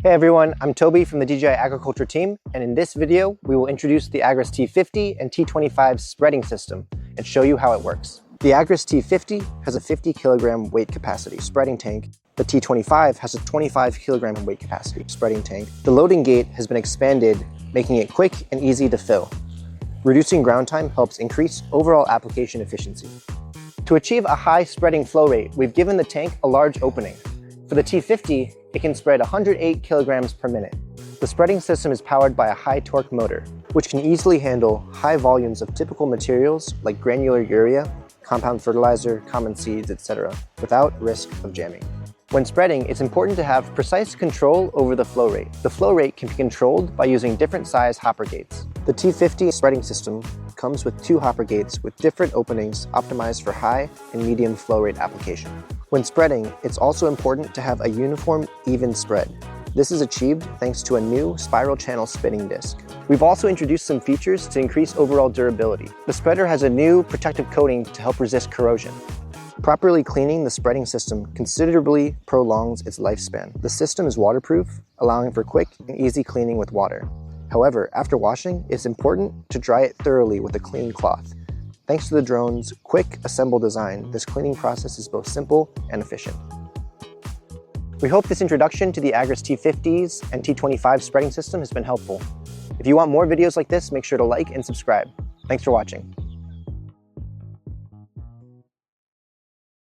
Hey everyone, I'm Toby from the DJI Agriculture team, and in this video, we will introduce the Agras T50 and T25 spreading system and show you how it works. The Agras T50 has a 50 kilogram weight capacity spreading tank. The T25 has a 25 kilogram weight capacity spreading tank. The loading gate has been expanded, making it quick and easy to fill. Reducing ground time helps increase overall application efficiency. To achieve a high spreading flow rate, we've given the tank a large opening. For the T50, it can spread 108 kilograms per minute. The spreading system is powered by a high torque motor, which can easily handle high volumes of typical materials like granular urea, compound fertilizer, common seeds, etc., without risk of jamming. When spreading, it's important to have precise control over the flow rate. The flow rate can be controlled by using different size hopper gates. The T50 spreading system comes with 2 hopper gates with different openings optimized for high and medium flow rate application. When spreading, it's also important to have a uniform, even spread. This is achieved thanks to a new spiral channel spinning disc. We've also introduced some features to increase overall durability. The spreader has a new protective coating to help resist corrosion. Properly cleaning the spreading system considerably prolongs its lifespan. The system is waterproof, allowing for quick and easy cleaning with water. However, after washing, it's important to dry it thoroughly with a clean cloth. Thanks to the drone's quick assemble design, this cleaning process is both simple and efficient. We hope this introduction to the Agras T50s and T25 spreading system has been helpful. If you want more videos like this, make sure to like and subscribe. Thanks for watching.